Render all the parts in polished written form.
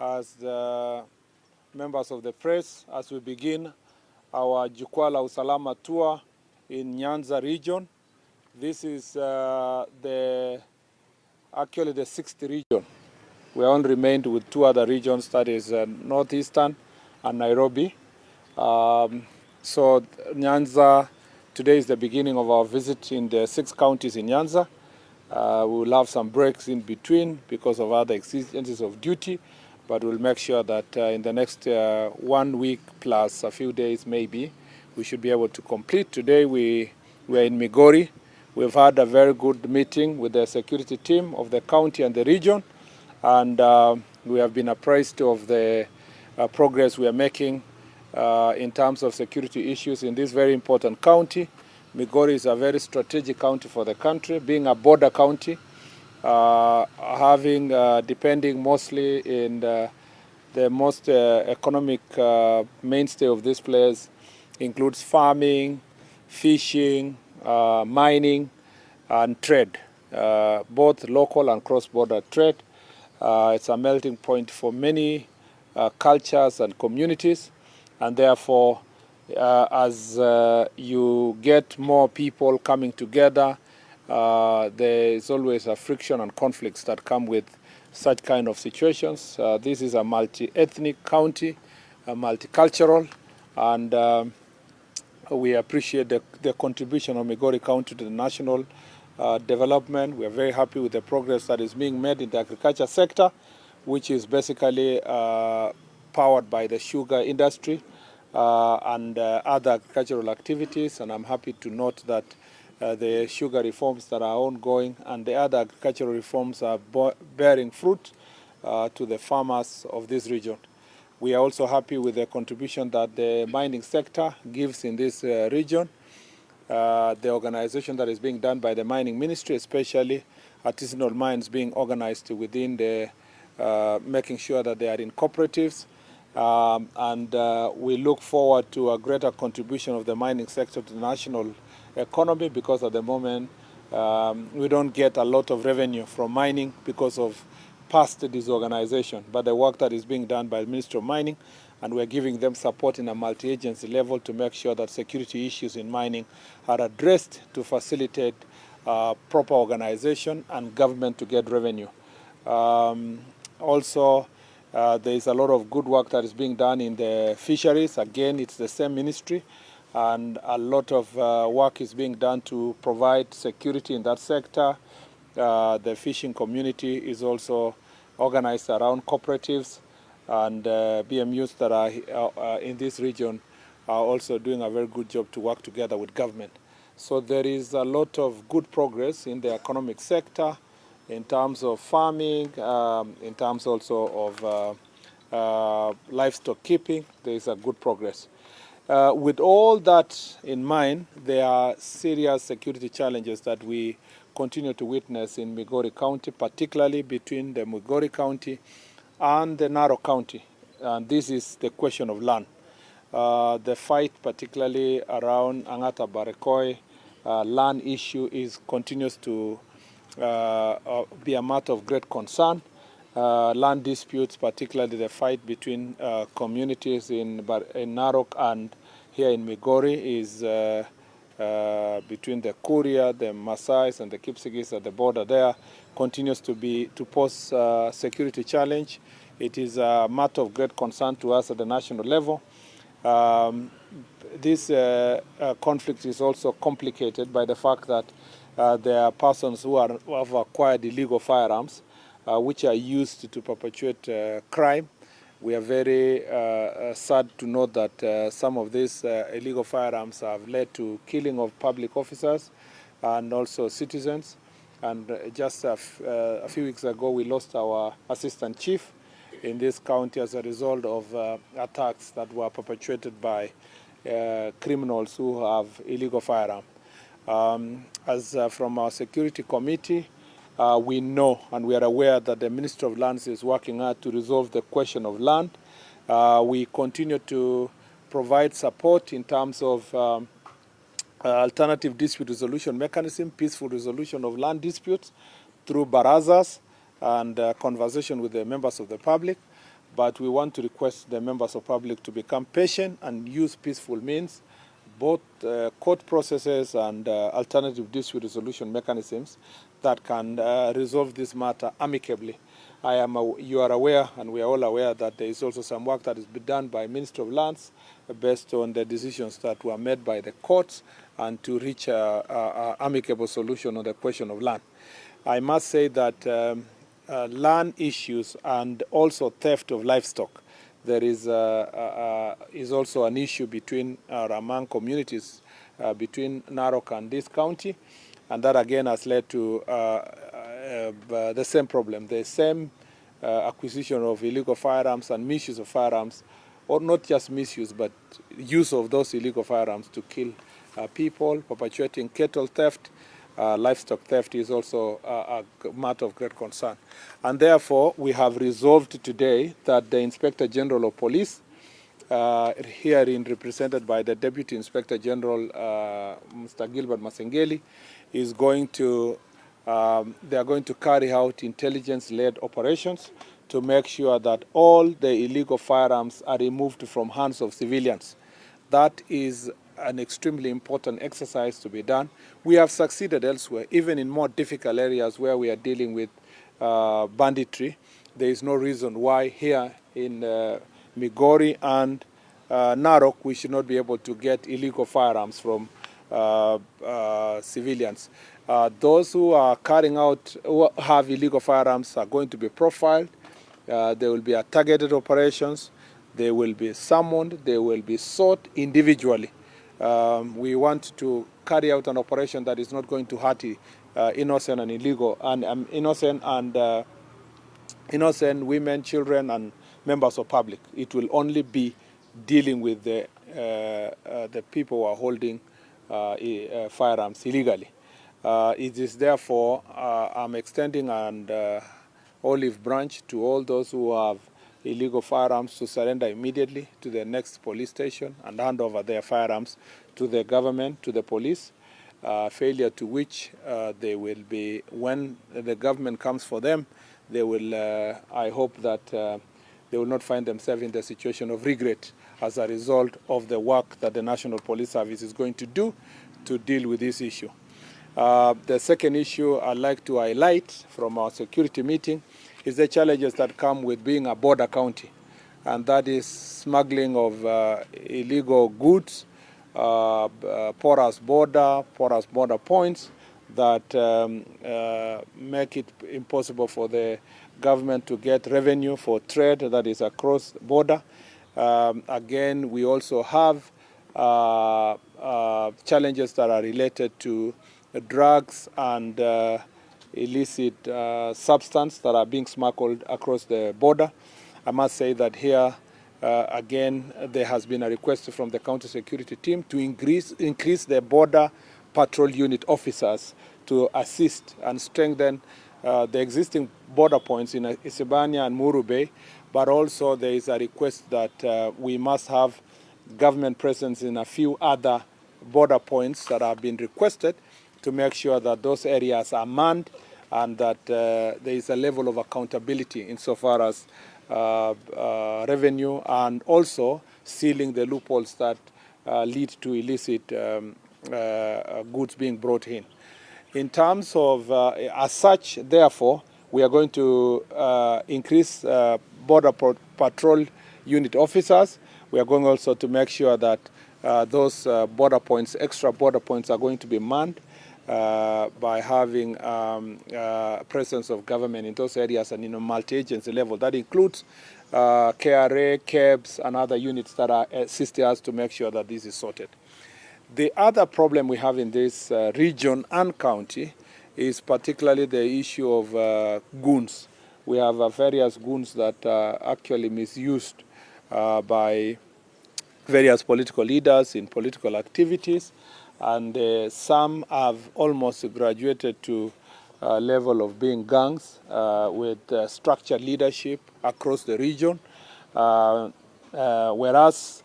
as the members of the press as we begin our Jukwaa Usalama tour in Nyanza region. This is actually the 6th region. We only remained with 2 other regions, that is Northeastern and Nairobi. So Nyanza, today is the beginning of our visit in the 6 counties in Nyanza. We will have some breaks in between because of other exigencies of duty, but we'll make sure that in the next 1 week plus a few days maybe, we should be able to complete. Today we are in Migori. We've had a very good meeting with the security team of the county and the region, and we have been apprised of the progress we are making in terms of security issues in this very important county. Migori is a very strategic county for the country, being a border county, depending mostly in the most economic mainstay of this place includes farming, fishing, mining, and trade, both local and cross-border trade. It's a melting point for many cultures and communities, and therefore as you get more people coming together, there is always a friction and conflicts that come with such kind of situations. This is a multi-ethnic county, multicultural, and we appreciate the contribution of Migori County to the national development. We are very happy with the progress that is being made in the agriculture sector, which is basically powered by the sugar industry and other agricultural activities. And I'm happy to note that the sugar reforms that are ongoing and the other agricultural reforms are bearing fruit to the farmers of this region. We are also happy with the contribution that the mining sector gives in this region. The organization that is being done by the mining ministry, especially artisanal mines being organized within the making sure that they are in cooperatives. We look forward to a greater contribution of the mining sector to the national economy, because at the moment we don't get a lot of revenue from mining because of past disorganization. But the work that is being done by the Ministry of Mining, and we're giving them support in a multi-agency level to make sure that security issues in mining are addressed to facilitate proper organization and government to get revenue. Also, there is a lot of good work that is being done in the fisheries. Again, it's the same ministry, and a lot of work is being done to provide security in that sector. The fishing community is also organized around cooperatives, and BMUs that are in this region are also doing a very good job to work together with government. So there is a lot of good progress in the economic sector, in terms of farming, in terms also of livestock keeping. There is a good progress. With all that in mind, there are serious security challenges that we continue to witness in Migori County, particularly between the Migori County and the Narok County. And this is the question of land. The fight, particularly around Angata Barekoi land issue, continues to be a matter of great concern. Land disputes, particularly the fight between communities in Narok and here in Migori, is between the Kuria, the Maasais, and the Kipsigis at the border there, continues to pose a security challenge. It is a matter of great concern to us at the national level. This conflict is also complicated by the fact that there are persons who have acquired illegal firearms, which are used to perpetuate crime. We are very sad to note that some of these illegal firearms have led to killing of public officers and also citizens. And just a few weeks ago, we lost our assistant chief in this county as a result of attacks that were perpetuated by criminals who have illegal firearms. From our security committee, we know and we are aware that the Ministry of Lands is working hard to resolve the question of land. We continue to provide support in terms of alternative dispute resolution mechanism, peaceful resolution of land disputes through barazas and conversation with the members of the public. but we want to request the members of public to become patient and use peaceful means, both court processes and alternative dispute resolution mechanisms that can resolve this matter amicably. You are aware, and we are all aware, that there is also some work that is being done by Ministry of Lands based on the decisions that were made by the courts and to reach an amicable solution on the question of land. I must say that land issues and also theft of livestock, there is also an issue between among communities between Narok and this county, and that again has led to the same problem, the same acquisition of illegal firearms and misuse of firearms, or not just misuse, but use of those illegal firearms to kill people, perpetuating cattle theft. Livestock theft is also a matter of great concern. And therefore, we have resolved today that the Inspector General of Police, herein represented by the Deputy Inspector General, Mr. Gilbert Masengeli, is going to, they are going to carry out intelligence-led operations to make sure that all the illegal firearms are removed from hands of civilians. That is an extremely important exercise to be done. We have succeeded elsewhere, even in more difficult areas where we are dealing with banditry. There is no reason why here in Migori and Narok we should not be able to get illegal firearms from civilians. Those who are carrying out, who have illegal firearms, are going to be profiled. There will be targeted operations. They will be summoned. They will be sought individually. We want to carry out an operation that is not going to hurt innocent and illegal and innocent women, children, and members of public. It will only be dealing with the people who are holding firearms illegally. It is therefore I'm extending an olive branch to all those who have illegal firearms to surrender immediately to the next police station and hand over their firearms to the government, to the police, failure to which they will be, when the government comes for them, they will, I hope that they will not find themselves in the situation of regret as a result of the work that the National Police Service is going to do to deal with this issue. The second issue I'd like to highlight from our security meeting is the challenges that come with being a border county, and that is smuggling of illegal goods, porous border points that make it impossible for the government to get revenue for trade that is across the border. Again, we also have challenges that are related to drugs and illicit substance that are being smuggled across the border. I must say that here, again, there has been a request from the county security team to increase the border patrol unit officers to assist and strengthen the existing border points in Isebania and Muru Bay, but also there is a request that we must have government presence in a few other border points that have been requested to make sure that those areas are manned and that there is a level of accountability insofar as revenue and also sealing the loopholes that lead to illicit goods being brought in. In terms of, as such, therefore, we are going to increase border patrol unit officers. We are going also to make sure that those border points, extra border points, are going to be manned by having presence of government in those areas and in a multi-agency level. That includes KRA, KEBS, and other units that are assisting us to make sure that this is sorted. The other problem we have in this region and county is particularly the issue of goons. We have various goons that are actually misused by various political leaders in political activities, and some have almost graduated to a level of being gangs with structured leadership across the region, whereas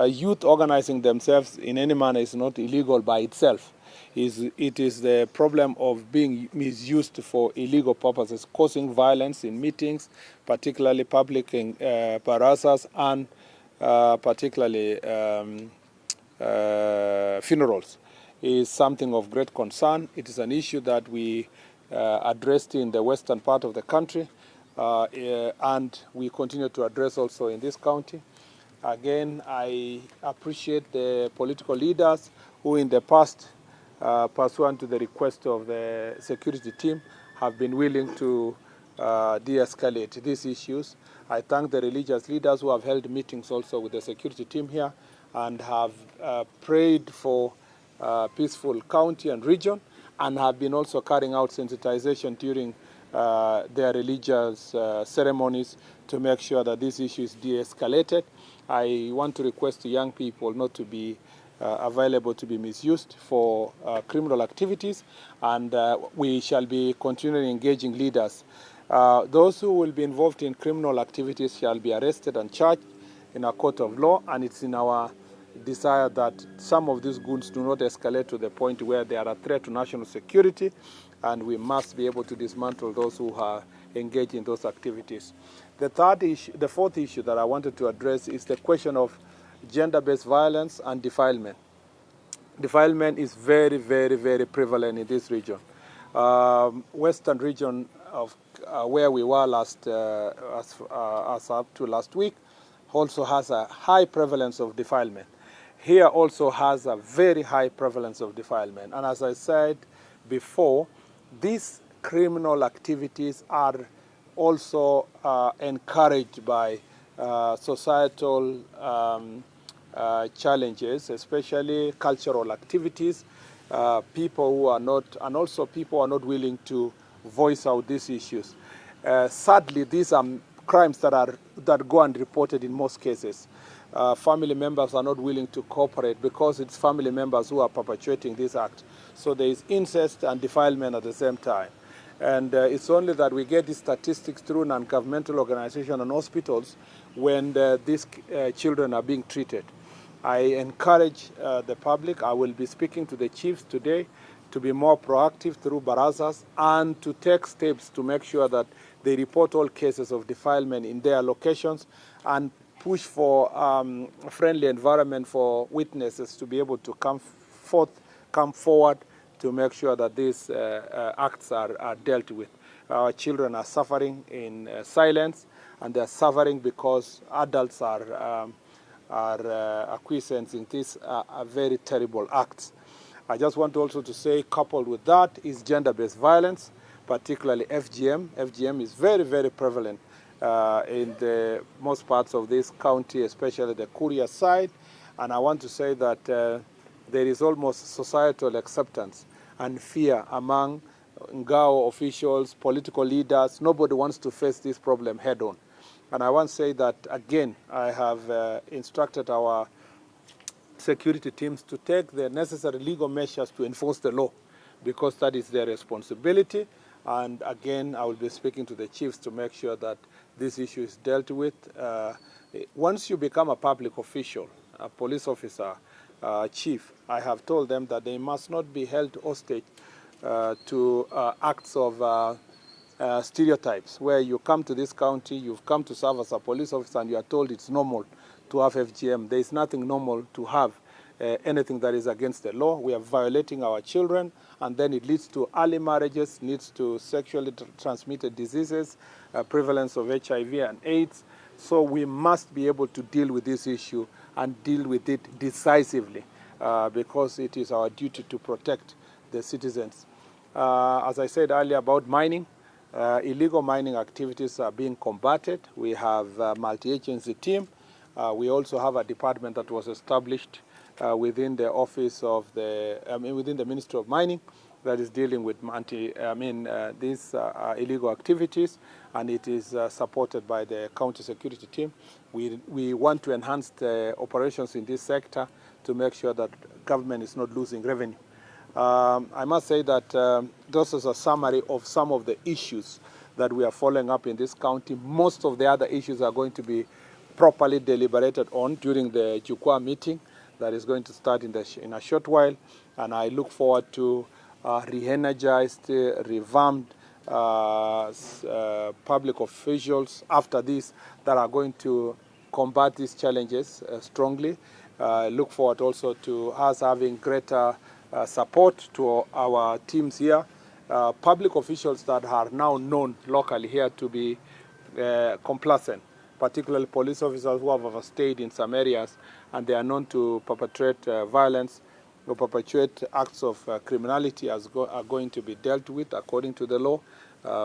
youth organizing themselves in any manner is not illegal by itself. It is the problem of being misused for illegal purposes, causing violence in meetings, particularly public barazas, and particularly funerals, is something of great concern. It is an issue that we addressed in the western part of the country, and we continue to address also in this county. Again, I appreciate the political leaders who in the past, pursuant to the request of the security team, have been willing to de-escalate these issues. I thank the religious leaders who have held meetings also with the security team here and have prayed for peaceful county and region, and have been also carrying out sensitization during their religious ceremonies to make sure that this issue is de-escalated. I want to request to young people not to be available to be misused for criminal activities, and we shall be continuing engaging leaders. Those who will be involved in criminal activities shall be arrested and charged in a court of law, and it's in our desire that some of these goons do not escalate to the point where they are a threat to national security, and we must be able to dismantle those who are engaged in those activities. The fourth issue that I wanted to address is the question of gender-based violence and defilement. Defilement is very, very, very prevalent in this region. Western region of where we were as up to last week also has a high prevalence of defilement. Here also has a very high prevalence of defilement. And as I said before, these criminal activities are also encouraged by societal challenges, especially cultural activities, people who are not, and also people who are not willing to voice out these issues. Sadly, these are crimes that go unreported in most cases. Family members are not willing to cooperate because it's family members who are perpetuating this act. So there is incest and defilement at the same time. And it's only that we get these statistics through non-governmental organizations and hospitals when these children are being treated. I encourage the public, I will be speaking to the chiefs today, to be more proactive through barazas and to take steps to make sure that they report all cases of defilement in their locations and push for a friendly environment for witnesses to be able to come forward to make sure that these acts are dealt with. Our children are suffering in silence, and they're suffering because adults are acquiescent in these very terrible acts. I just want also to say, coupled with that, is gender-based violence, particularly FGM. FGM is very, very prevalent in the most parts of this county, especially the Kuria side. And I want to say that there is almost societal acceptance and fear among Ngao officials, political leaders. Nobody wants to face this problem head-on. And I want to say that, again, I have instructed our security teams to take the necessary legal measures to enforce the law, because that is their responsibility. And again, I will be speaking to the chiefs to make sure that this issue is dealt with. Once you become a public official, a police officer, chief, I have told them that they must not be held hostage to acts of stereotypes, where you come to this county, you've come to serve as a police officer, and you are told it's normal to have FGM. There is nothing normal to have anything that is against the law. We are violating our children, and then it leads to early marriages, leads to sexually transmitted diseases, prevalence of HIV and AIDS. So we must be able to deal with this issue and deal with it decisively, because it is our duty to protect the citizens. As I said earlier about mining, illegal mining activities are being combated. We have a multi-agency team. We also have a department that was established within the office of within the Ministry of Mining that is dealing with these illegal activities, and it is supported by the county security team. We want to enhance the operations in this sector to make sure that government is not losing revenue. I must say that this is a summary of some of the issues that we are following up in this county. Most of the other issues are going to be properly deliberated on during the Jukwaa meeting that is going to start in a short while, and I look forward to re-energized, revamped public officials after this that are going to combat these challenges strongly. Look forward also to us having greater support to our teams here. Public officials that are now known locally here to be complacent, particularly police officers who have overstayed in some areas and they are known to perpetrate violence or perpetuate acts of criminality are going to be dealt with according to the law.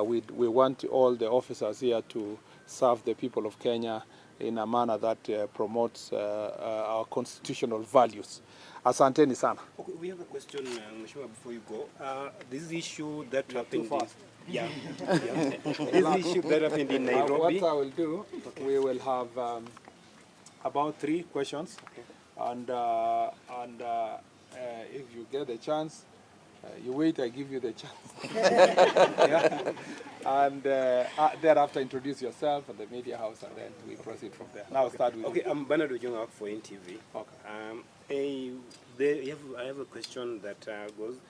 We want all the officers here to serve the people of Kenya in a manner that promotes our constitutional values. Asanteni sana. Okay, we have a question, Mheshimiwa, before you go. This issue that happened. Yeah. This issue that happened in Nairobi. What I will do, we will have about 3 questions, and if you get a chance, you wait. I give you the chance. Yeah. And thereafter introduce yourself and the media house, and then we proceed from there. Now start with. Okay, I'm Bernard Ojong for NTV. Okay. I have a question that goes.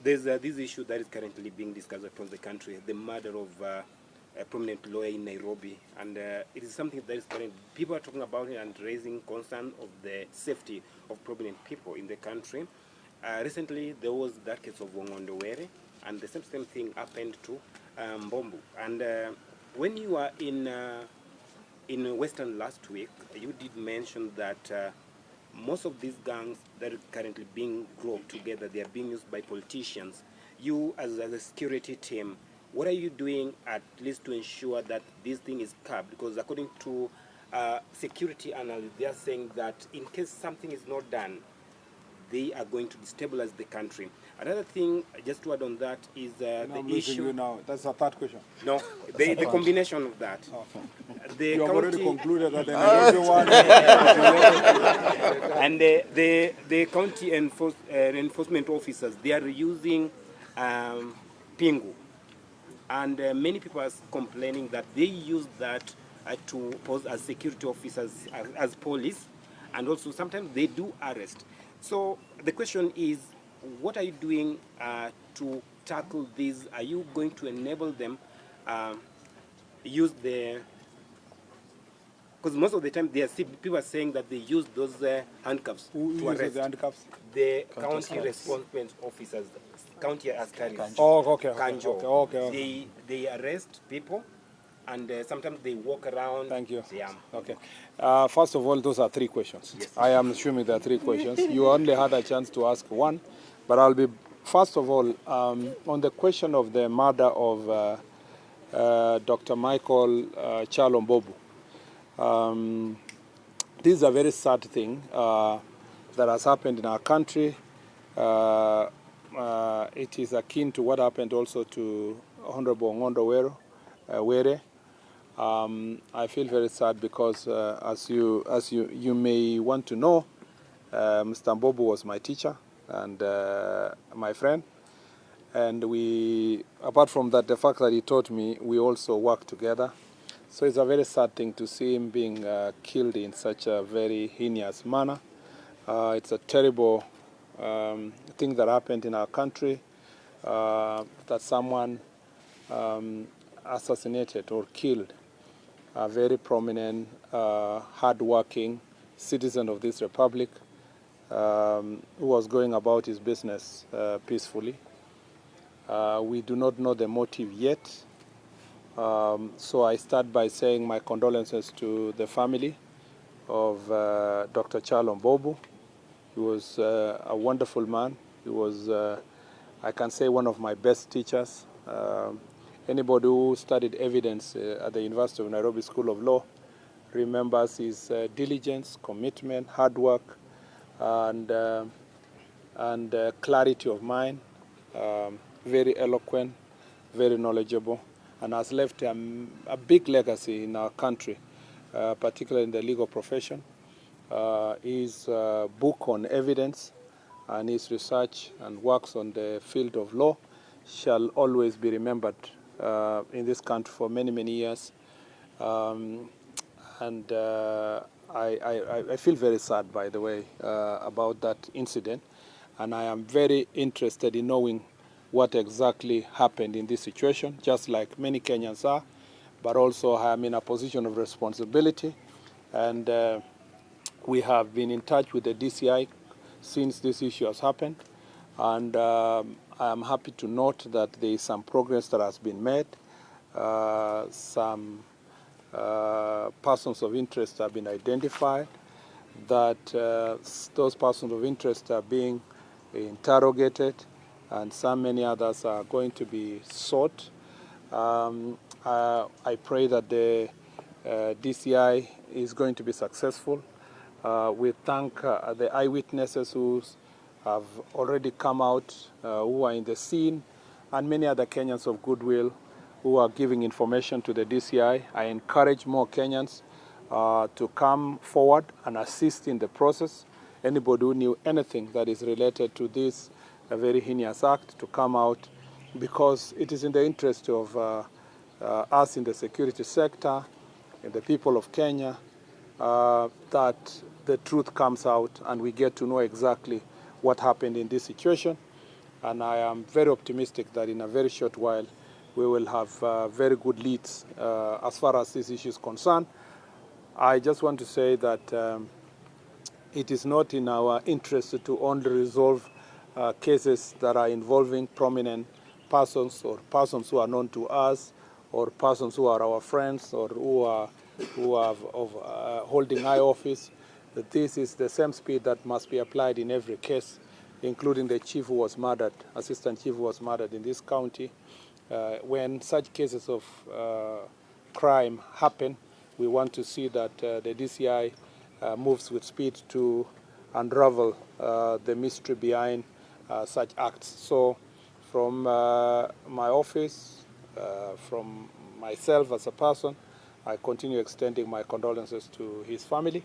There's this issue that is currently being discussed across the country, the murder of a prominent lawyer in Nairobi, and it is something that is current. People are talking about it and raising concern of the safety of prominent people in the country. Recently, there was that case of Wongondowere, and the same thing happened to Mbombu. And when you were in Western last week, you did mention that most of these gangs that are currently being grouped together, they are being used by politicians. You, as a security team, what are you doing at least to ensure that this thing is curbed? Because according to security analysts, they are saying that in case something is not done, they are going to destabilize the country. Another thing, just to add on that, is the issue. You now. That's a third question. No, the combination of that. Okay. You have already concluded that and the county enforcement officers, they are using pingu. And many people are complaining that they use that to pose as security officers, as police, and also sometimes they do arrest. So the question is, what are you doing to tackle this? Are you going to enable them use the... Because most of the time people are saying that they use those handcuffs to arrest. The handcuffs? The county enforcement officers, county askaris. Oh, okay. Kanjo. Okay. They arrest people, and sometimes they walk around. Thank you. Yeah. Okay. First of all, those are 3 questions. Yes. I am assuming there are 3 questions. You only had a chance to ask 1, but I'll be, first of all, on the question of the murder of Dr. Michael Chalo Mbobu. This is a very sad thing that has happened in our country. It is akin to what happened also to Honorable Ngondo Were. I feel very sad because, as you may want to know, Mr. Mbobu was my teacher and my friend. And we, apart from that, the fact that he taught me, we also worked together. So it's a very sad thing to see him being killed in such a very heinous manner. It's a terrible thing that happened in our country, that someone assassinated or killed a very prominent, hard-working citizen of this republic who was going about his business peacefully. We do not know the motive yet. So I start by saying my condolences to the family of Dr. Chalo Mbobu. He was a wonderful man. He was, I can say, one of my best teachers. Anybody who studied evidence at the University of Nairobi School of Law remembers his diligence, commitment, hard work, and clarity of mind. Very eloquent, very knowledgeable, and has left a big legacy in our country, particularly in the legal profession. His book on evidence and his research and works on the field of law shall always be remembered in this country for many, many years. and I feel very sad, by the way, about that incident, and I am very interested in knowing what exactly happened in this situation, just like many Kenyans are, but also I am in a position of responsibility, and we have been in touch with the DCI since this issue has happened, and I am happy to note that there is some progress that has been made. Some persons of interest have been identified, that those persons of interest are being interrogated, and many others are going to be sought. I pray that the DCI is going to be successful. We thank the eyewitnesses who have already come out, who are in the scene, and many other Kenyans of goodwill who are giving information to the DCI. I encourage more Kenyans to come forward and assist in the process. Anybody who knew anything that is related to this very heinous act to come out, because it is in the interest of us in the security sector and the people of Kenya that the truth comes out and we get to know exactly what happened in this situation. And I am very optimistic that in a very short while we will have very good leads as far as this issue is concerned. I just want to say that it is not in our interest to only resolve cases that are involving prominent persons or persons who are known to us or persons who are our friends or who are holding high office. That this is the same speed that must be applied in every case, including the chief who was murdered, assistant chief who was murdered in this county. When such cases of crime happen, we want to see that the DCI moves with speed to unravel the mystery behind such acts. So from my office, from myself as a person, I continue extending my condolences to his family,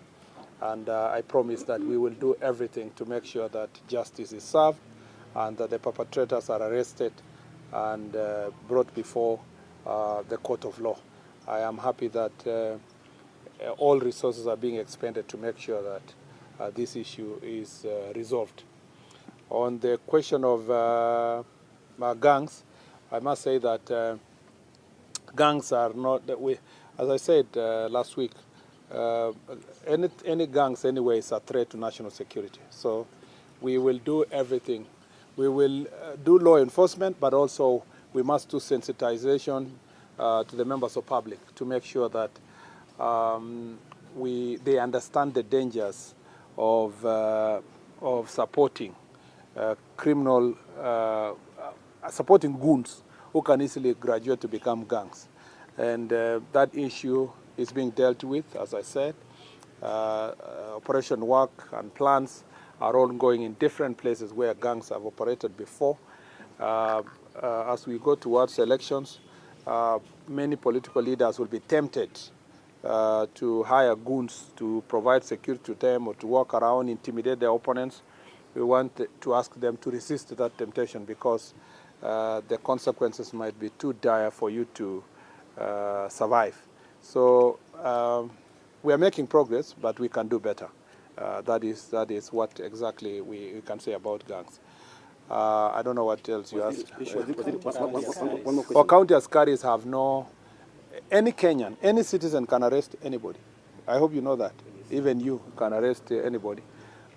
and I promise that we will do everything to make sure that justice is served and that the perpetrators are arrested and brought before the court of law. I am happy that all resources are being expended to make sure that this issue is resolved. On the question of gangs, I must say that gangs are not, as I said last week, any gangs anyway is a threat to national security. So we will do everything. We will do law enforcement, but also we must do sensitization to the members of public to make sure that they understand the dangers of supporting criminal, supporting goons who can easily graduate to become gangs. And that issue is being dealt with, as I said. Operation work and plans are ongoing in different places where gangs have operated before. As we go towards elections, many political leaders will be tempted to hire goons to provide security to them or to walk around, intimidate their opponents. We want to ask them to resist that temptation because the consequences might be too dire for you to survive. So we are making progress, but we can do better. That is what exactly we can say about gangs. I don't know what else you asked. Our county askaris have no, any Kenyan, any citizen can arrest anybody. I hope you know that. Even you can arrest anybody.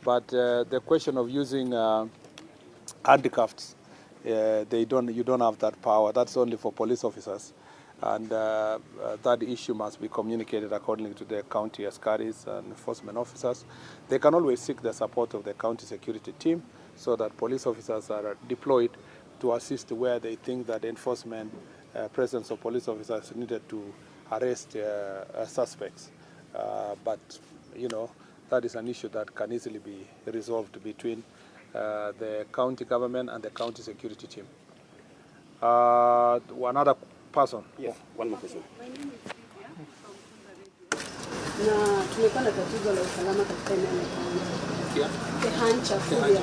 But the question of using handcuffs, you don't have that power. That's only for police officers. And that issue must be communicated accordingly to the county askaris and enforcement officers. They can always seek the support of the county security team so that police officers are deployed to assist where they think that enforcement presence of police officers needed to arrest suspects. But, you know, that is an issue that can easily be resolved between the county government and the county security team. Another person. Yes, one more person. My name is Lydia from na tumekuwa na tatizo la usalama katika eneo la kaunti. Kehancha Kuria.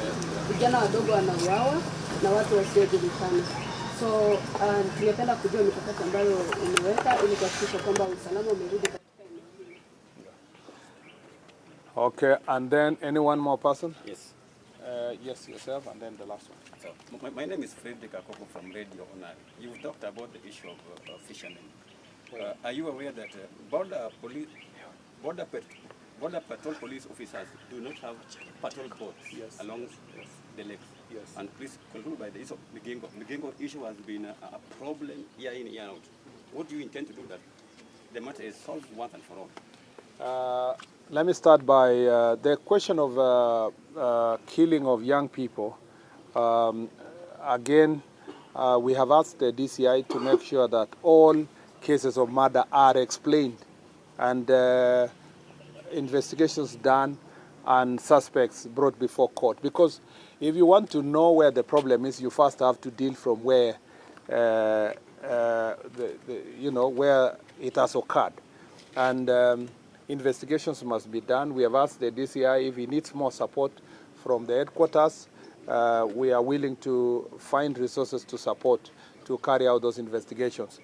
Vijana wadogo wanauawa na watu wasiojulikana. So tungependa kujua mikakati ambayo umeweka ili kuhakikisha kwamba usalama umerudi katika eneo hili. Okay, and then anyone more person? Yes. Yes, yourself, and then the last one. So, my name is Frederick Akoko from Radio Honor. You've talked about the issue of fishermen. Are you aware that border patrol police officers do not have patrol boats along the lakes? Yes. And please conclude by the issue of Migingo. Migingo issue has been a problem year in, year out. What do you intend to do that the matter is solved once and for all? Let me start by the question of killing of young people. Again, we have asked the DCI to make sure that all cases of murder are explained and investigations done and suspects brought before court. Because if you want to know where the problem is, you first have to deal from where where it has occurred. And investigations must be done. We have asked the DCI if he needs more support from the headquarters. We are willing to find resources to support to carry out those investigations.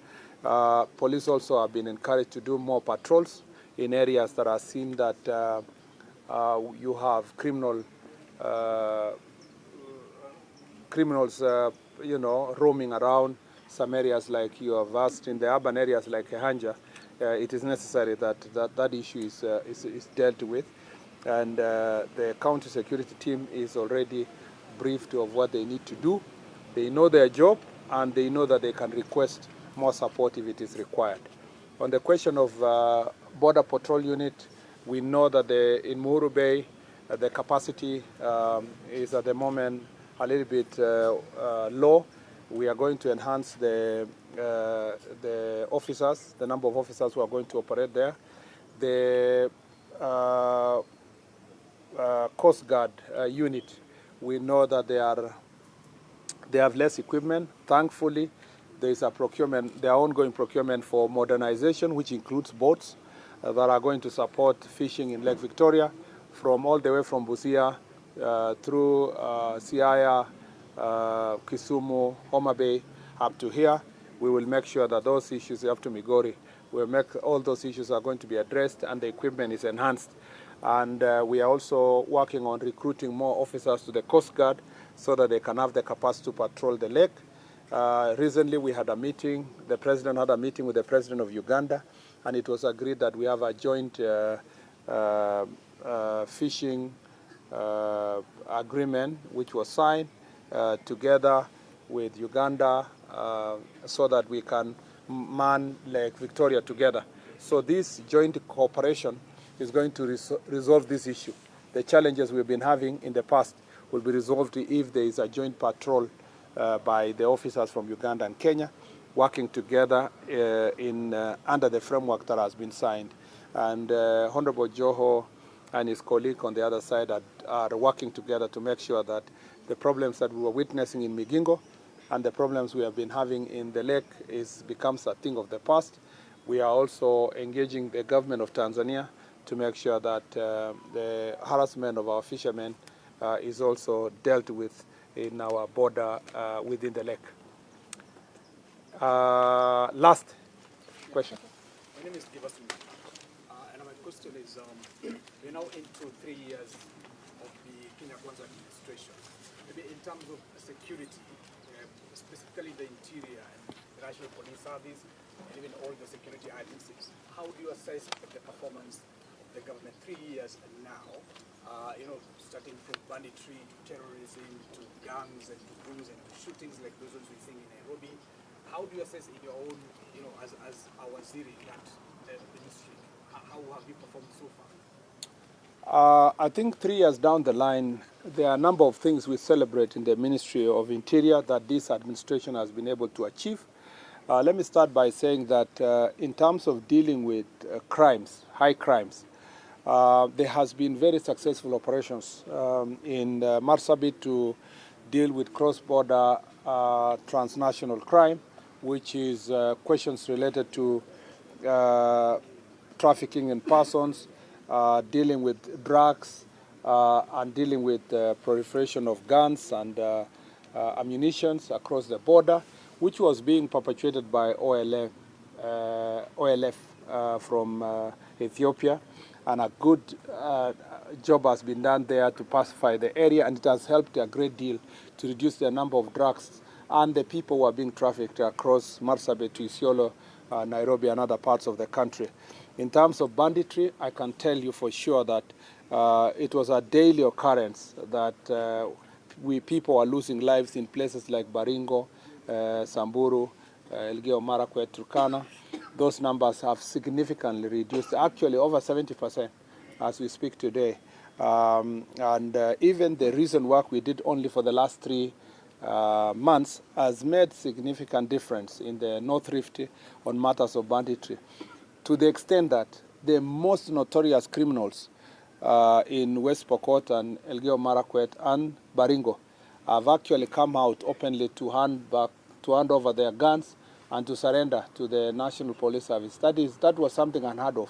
Police also have been encouraged to do more patrols in areas that are seen that you have criminals, roaming around. Some areas like you have asked in the urban areas like Kehanja, it is necessary that issue is dealt with. And the county security team is already briefed of what they need to do. They know their job and they know that they can request more support if it is required. On the question of border patrol unit, we know that in Muhuru Bay, the capacity is at the moment a little bit low. We are going to enhance the officers, the number of officers who are going to operate there. The Coast Guard unit, we know that they have less equipment. Thankfully, there is a procurement, there are ongoing procurement for modernization, which includes boats that are going to support fishing in Lake Victoria, from all the way from Busia through Siaya, Kisumu, Homa Bay, up to here. We will make sure that those issues up to Migori, we'll make all those issues are going to be addressed and the equipment is enhanced. And we are also working on recruiting more officers to the Coast Guard so that they can have the capacity to patrol the lake. Recently we had a meeting, the president had a meeting with the president of Uganda, and it was agreed that we have a joint fishing agreement which was signed together with Uganda so that we can man Lake Victoria together. So this joint cooperation is going to resolve this issue. The challenges we've been having in the past will be resolved if there is a joint patrol by the officers from Uganda and Kenya working together under the framework that has been signed. And Honorable Joho and his colleague on the other side are working together to make sure that the problems that we were witnessing in Migingo and the problems we have been having in the lake becomes a thing of the past. We are also engaging the government of Tanzania to make sure that the harassment of our fishermen is also dealt with in our border within the lake. Last question. My name is Givasu, and my question is, we're now into 3 years of the Kenya Kwanza administration. Maybe in terms of security, specifically the interior and the National Police Service, and even all the security agencies, how do you assess the performance of the government 3 years now, starting from banditry to terrorism to gangs and to booms and to shootings like those ones we're seeing in Nairobi? How do you assess in your own, as our waziri at the ministry, how have you performed so far? I think 3 years down the line, there are a number of things we celebrate in the Ministry of Interior that this administration has been able to achieve. Let me start by saying that in terms of dealing with crimes, high crimes, there has been very successful operations in Marsabit to deal with cross-border transnational crime, which is questions related to trafficking in persons, dealing with drugs, and dealing with proliferation of guns and ammunitions across the border, which was being perpetuated by OLF from Ethiopia. and a good job has been done there to pacify the area, and it has helped a great deal to reduce the number of drugs and the people who are being trafficked across Marsabit to Isiolo, Nairobi, and other parts of the country. In terms of banditry, I can tell you for sure that it was a daily occurrence that people are losing lives in places like Baringo, Samburu, Elgeyo Marakwet, Turkana. Those numbers have significantly reduced, actually over 70% as we speak today. Even the recent work we did only for the last 3 months has made significant difference in the North Rift on matters of banditry, to the extent that the most notorious criminals in West Pokot and Elgeyo Marakwet and Baringo have actually come out openly to hand over their guns and to surrender to the National Police Service. That was something unheard of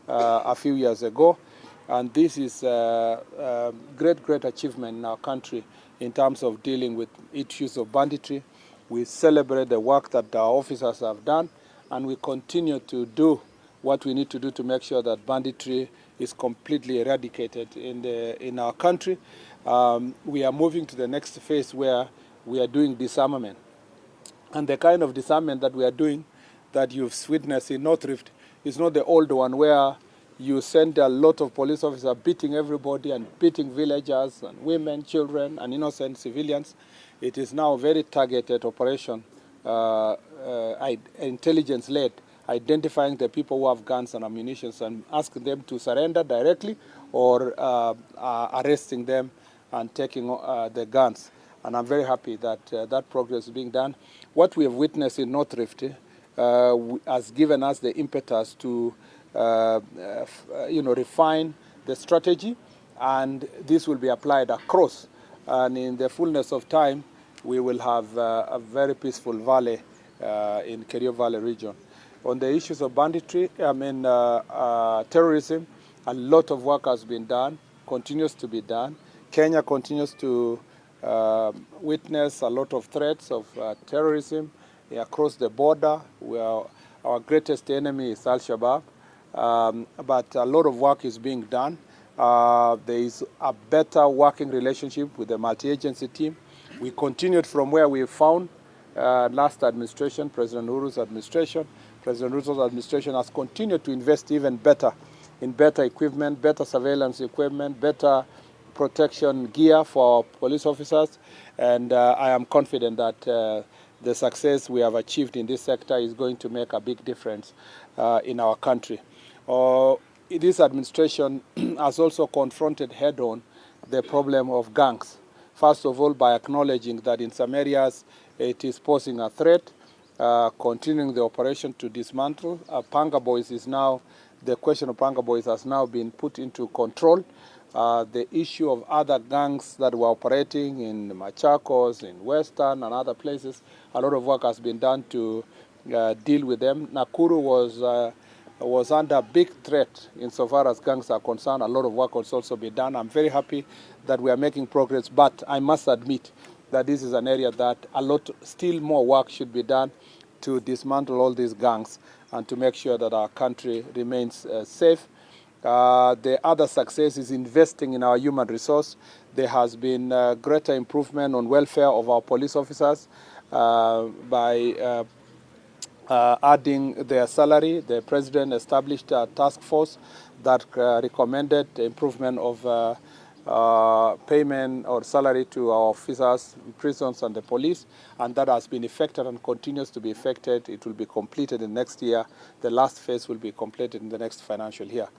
a few years ago, and this is a great achievement in our country in terms of dealing with issues of banditry. We celebrate the work that our officers have done, and we continue to do what we need to do to make sure that banditry is completely eradicated in our country. We are moving to the next phase where we are doing disarmament. And the kind of disarmament that we are doing, that you've witnessed in North Rift, is not the old one where you send a lot of police officers beating everybody and beating villagers and women, children, and innocent civilians. It is now a very targeted operation, intelligence-led, identifying the people who have guns and ammunition and asking them to surrender directly or arresting them and taking the guns. And I'm very happy that that progress is being done. What we have witnessed in North Rift has given us the impetus to refine the strategy, and this will be applied across. And in the fullness of time, we will have a very peaceful valley in Kerio Valley region. On the issues of banditry, terrorism, a lot of work has been done, continues to be done. Kenya continues to witness a lot of threats of terrorism across the border. Our greatest enemy is Al-Shabaab, but a lot of work is being done. There is a better working relationship with the multi-agency team. We continued from where we found last administration, President Uhuru's administration. President Ruto's administration has continued to invest even better in better equipment, better surveillance equipment, better protection gear for police officers, and I am confident that the success we have achieved in this sector is going to make a big difference in our country. This administration has also confronted head-on the problem of gangs. First of all, by acknowledging that in some areas it is posing a threat, continuing the operation to dismantle. Panga Boys is now, the question of Panga Boys has now been put into control. The issue of other gangs that were operating in Machakos, in Western and other places, a lot of work has been done to deal with them. Nakuru was under big threat insofar as gangs are concerned. A lot of work has also been done. I'm very happy that we are making progress, but I must admit that this is an area that still more work should be done to dismantle all these gangs and to make sure that our country remains safe. The other success is investing in our human resource. There has been greater improvement on welfare of our police officers by adding their salary. The president established a task force that recommended the improvement of payment or salary to our officers, prisons and the police, and that has been effected and continues to be effected. It will be completed in next year. The last phase will be completed in the next financial year.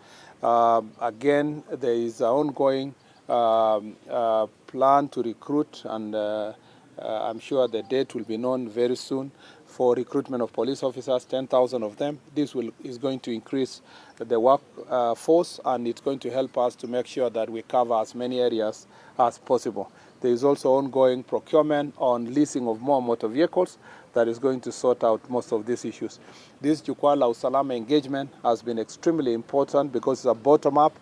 Again, there is an ongoing plan to recruit, and I'm sure the date will be known very soon, for recruitment of police officers, 10,000 of them. This is going to increase the workforce, and it's going to help us to make sure that we cover as many areas as possible. There is also ongoing procurement on leasing of more motor vehicles that is going to sort out most of these issues. This Jukwaa Usalama engagement has been extremely important because it's a bottom-up,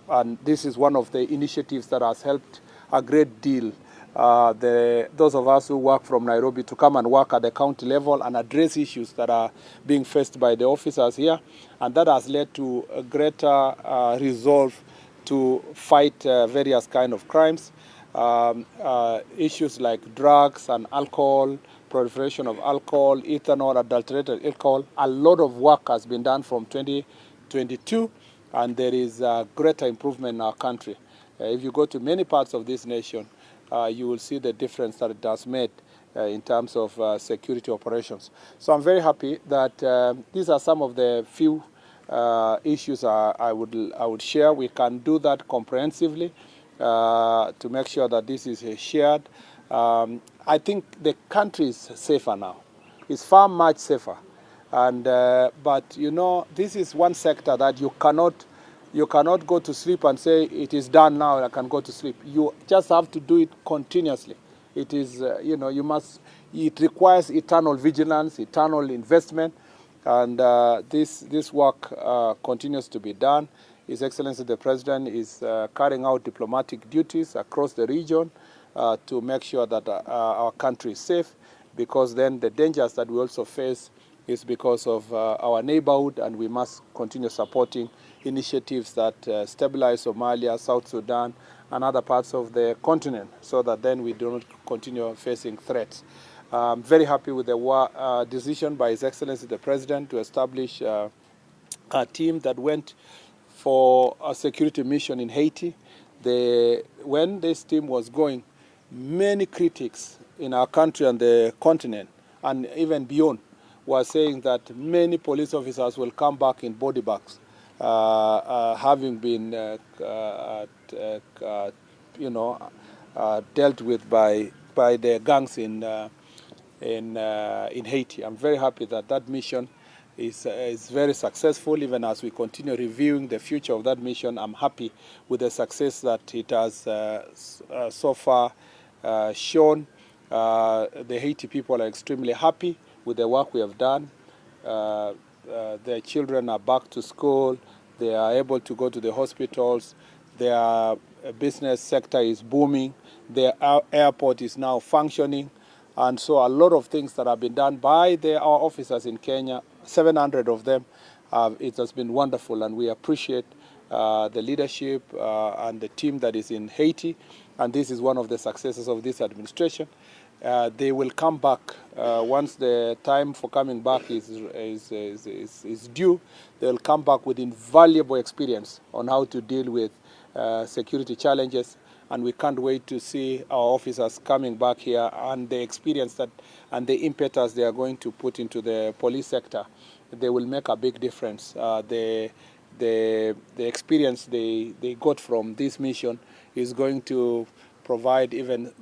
and this is one of the initiatives that has helped a great deal those of us who work from Nairobi to come and work at the county level and address issues that are being faced by the officers here. And that has led to a greater resolve to fight various kind of crimes. Issues like drugs and alcohol, proliferation of alcohol, ethanol, adulterated alcohol. A lot of work has been done from 2022, and there is a greater improvement in our country. If you go to many parts of this nation, you will see the difference that it has made in terms of security operations. So I'm very happy that these are some of the few issues I would share. We can do that comprehensively to make sure that this is shared. I think the country is safer now. It's far much safer. And but you know, this is one sector that you cannot go to sleep and say it is done now, I can go to sleep. You just have to do it continuously. It is, you know, it requires eternal vigilance, eternal investment, and this work continues to be done. His Excellency the President is carrying out diplomatic duties across the region to make sure that our country is safe, because then the dangers that we also face is because of our neighborhood, and we must continue supporting initiatives that stabilize Somalia, South Sudan, and other parts of the continent, so that then we do not continue facing threats. I'm very happy with the decision by His Excellency the President to establish a team that went for a security mission in Haiti. When this team was going, many critics in our country and the continent, and even beyond, were saying that many police officers will come back in body bags, having been, dealt with by the gangs in Haiti. I'm very happy that that mission is very successful. Even as we continue reviewing the future of that mission, I'm happy with the success that it has so far shown. The Haiti people are extremely happy with the work we have done. Their children are back to school. They are able to go to the hospitals. Their business sector is booming. Their airport is now functioning. And so a lot of things that have been done by our officers in Kenya, 700 of them, it has been wonderful, and we appreciate the leadership and the team that is in Haiti. And this is one of the successes of this administration. They will come back once the time for coming back is due. They'll come back with invaluable experience on how to deal with security challenges, and we can't wait to see our officers coming back here and the experience that and the impetus they are going to put into the police sector. They will make a big difference. The experience they got from this mission is going to provide even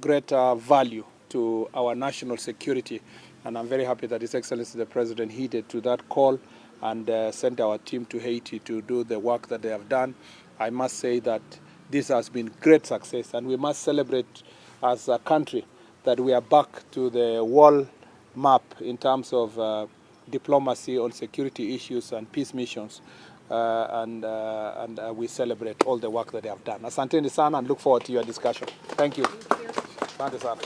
greater value to our national security. And I'm very happy that His Excellency the President heeded to that call and sent our team to Haiti to do the work that they have done. I must say that this has been great success, and we must celebrate as a country that we are back to the world map in terms of diplomacy on security issues and peace missions. And we celebrate all the work that they have done. Asanteni sana, and look forward to your discussion. Thank you. Asante sana.